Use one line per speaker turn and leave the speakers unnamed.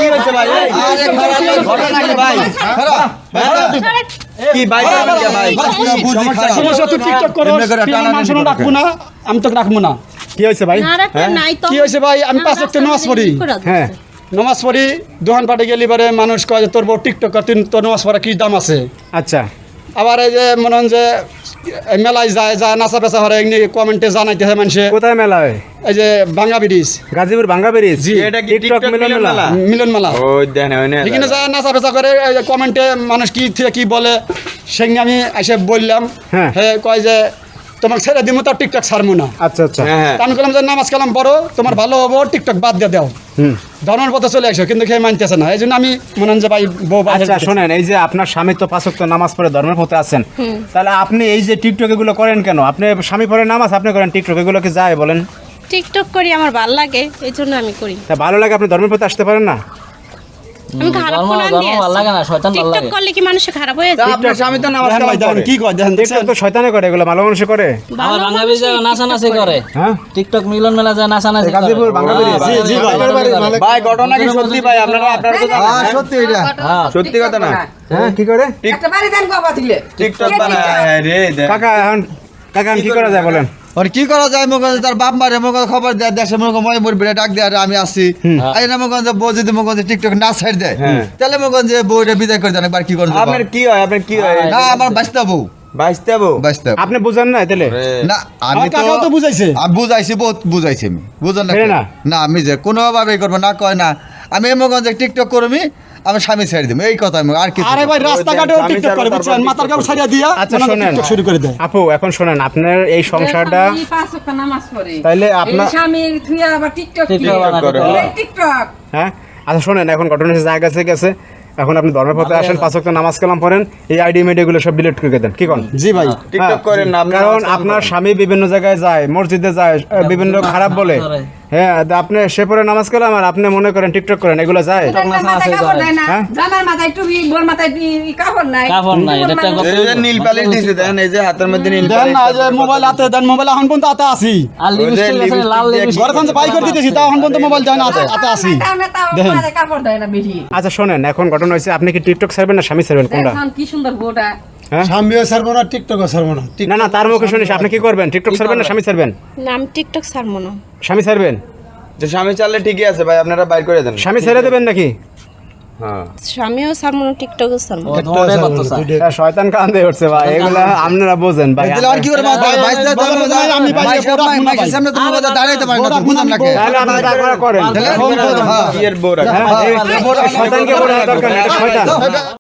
কি হইছে ভাই? আরে ঘটনা কি ভাই? কি ভাই ভাই?
সমস্যা তুই টিকটক করো, মানুষ রাখবো না, আমি তোকে রাখবো না।
কি হয়েছে ভাই?
কি হয়েছে ভাই? আমি 5 ওয়াক্ত নামাজ পড়ি।
হ্যাঁ,
নামাজ পড়ি, দোকান পাটে গেলি পরে মানুষ কয় যে তোর বউ টিকটক কর, তুই তোর নামাজ পড়া কি দাম আছে?
আচ্ছা,
আবার এই যে মনে হয় যে মেলায় যায় নাচা পেঁচা হরে এমনি কমেন্টে জানাইতেছে মানুষে।
কোথায় মেলা হয়?
এই যে ভাঙ্গা ব্রিজ,
গাজীপুর ভাঙ্গা ব্রিজ।
জি,
এটা কি
টিকটক মিলন মেলা?
মিলন মেলা।
ওই দেন ওই না।
এখানে যায় নাচা পেঁচা করে কমেন্টে মানুষ কি থেকে কি বলে, সেখানে আমি এসে বললাম।
হ্যাঁ।
হ্যাঁ, কয় যে তোমাকে ছেড়ে দিব, তার টিকটক ছাড়বো না।
আচ্ছা আচ্ছা,
হ্যাঁ
আমি বললাম যে নামাজ কালাম পড়ো, তোমার ভালো হবো, টিকটক বাদ দিয়ে দাও,
হুম।
ধর্মের পথে চলে আসো। কিন্তু খেয়ে মানতেছে না, এই জন্য আমি মনে হয় যে ভাই বউ
আচ্ছা শোনেন, এই যে আপনার স্বামী তো 5 ওয়াক্ত নামাজ পড়ে ধর্মের পথে আছেন, তাহলে আপনি এই যে টিকটক এগুলো করেন কেন? আপনি স্বামী পড়ে নামাজ, আপনি করেন টিকটক, এগুলো কি যায় বলেন?
টিকটক করি, আমার ভালো লাগে, এই জন্য আমি করি।
তা ভালো লাগে, আপনি ধর্মের পথে আসতে পারেন না?
আমি খারাপ কোন
ভালো লাগে না, শয়তান ভালো
টিকটক
লাগে।
করলে কি মানুষ খারাপ হয়ে
তা
যায়?
আপনার স্বামী তো নামাজ
দেখেন ভাই,
কালাম
দেখেন
পড়ে।
কি কয়, দেখেন
টিকটক তো শয়তানে করে, এগুলো ভালো মানুষে করে।
আমার ভাঙ্গা ব্রিজে নাচানাচি করে,
হ্যাঁ,
টিকটক মিলন মেলা যায় নাচানাচি করে।
গাজীপুর ভাঙ্গা ব্রিজ।
জি, জি ভাই।
ভাই ঘটনা কি সত্যি ভাই? আপনারা তো জানেন।
সত্যি এটা
হ্যাঁ,
সত্যি কথা না।
হ্যাঁ, কি করে?
একটা বাড়ি দেন গো বাতিলে
টিকটক বানায় রে দেখ।
কাকা এখন কি করা যায় বলেন?
আর কি করা যায়? মনে করেন তার বাপ মারে মনে করেন খবর দেয়, দেশে মনে করেন মই বেড়ে ডাক দেয়, আর আমি আসি এই না মনে করেন যে বউ যদি মনে করেন যে টিকটক না ছাড় দেয়, তাহলে মনে করেন যে বউটা বিদায় করে দেন, একবার কি করে দেবো?
আপনার কি হয়? আপনার কি হয়?
না আমার বাঁচতে বউ
বাইসতে বউ।
বাঁচতে
আপনি বুঝেন না তাহলে?
না আমি
আমার কাকাও তো বুঝাইছে।
আমি বুঝাইছি, বহুত বুঝাইছি আমি, বুঝেন না?
ছেড়ে না?
না আমি যে কোনোভাবে করবো না, কয় না আমি মনে করেন যে টিকটক করবি, আমি স্বামী ছেড়ে দিব, এই কথা আমি আর কি।
আরে ভাই রাস্তাঘাটেও টিকটক করে, বুঝছেন, মাথার কাপড় ছাড়িয়ে দিয়া
আচ্ছা
মনে হয়
শোনেন
টিকটক শুরু করে দেয়।
আপু, এখন শোনেন, আপনার এই সংসারটা তাইলে আপনার
টিকটক বানাতে করে।
হ্যাঁ, আচ্ছা শোনেন, এখন ঘটনা হচ্ছে জায়গা গেছে, এখন আপনি ধর্মের পথে আসেন, 5 ওয়াক্ত নামাজ কালাম পড়েন, এই আইডি মিডিয়াগুলো সব ডিলিট করে দেন, কি করেন?
জি ভাই।
টিকটক করেন না আপনি?
কারণ আপনার স্বামী বিভিন্ন জায়গায় যায়, মসজিদে যায়, বিভিন্ন খারাপ বলে, হ্যাঁ, তা আপনি সে পরে নামাজ কালাম আর আপনি মনে করেন টিকটক করেন, এগুলো যায়? হ্যাঁ?
জামার মাথায় টুপি, বোর মাথায় কাপড় নাই,
কাপড় নাই, এটা একটা কথা।
এই যে নীল প্যালেট দিছে দেন, এই যে হাতের মধ্যে নীল
দেন
প্যালেট।
না, এই যে মোবাইল হাতে দেন, মোবাইল এখন পর্যন্ত হাতে আসি।
আর লিপস্টিক আছে, লাল লিপস্টিক।
ঘরে থাকতে বাই করে দিতেছি, তাও এখন পর্যন্ত মোবাইল দেন হাতে আসি। দেখেন।
মাথায় কাপড় দেয় না বেশি।
আচ্ছা শোনেন, এখন ঘটনা হয়েছে, আপনি কি টিকটক ছাড়বেন না স্বামী ছাড়বেন, কোনটা?
এখন কি সুন্দর বউটা।
হ্যাঁ,
স্বামীও ছাড়বো না, টিকটকও ছাড়বো না।
না না, তার মুখে শুনিস, আপনি কি করবেন? টিকটক ছাড়বেন না স্বামী ছাড়বেন?
না, আমি টিকটক ছাড়বো না।
স্বামী ছাড়বেন?
যে স্বামী চাললে ঠিকই আছে ভাই, আপনারা বাইর করে দেন।
স্বামী ছেড়ে দেবেন নাকি?
হ্যাঁ
স্বামীও ছাড়বো না, টিকটকও ছাড়বো না।
ও ধরে করতেছে।
শয়তান কান্দে উঠছে ভাই, এগুলা আপনারা বোঝেন ভাই।
তাহলে আর কি করে বাইসতে
আমি বাইরে বড় রাখবো না ভাই।
সামনে তুমি দাঁড়াইতে পারেন না, বুঝলাম না কে?
তাহলে আপনি যা করার করেন।
কি এর বউ রাখা?
হ্যাঁ, এই শয়তানকে বড় দরকার নেই, এটা শয়তান।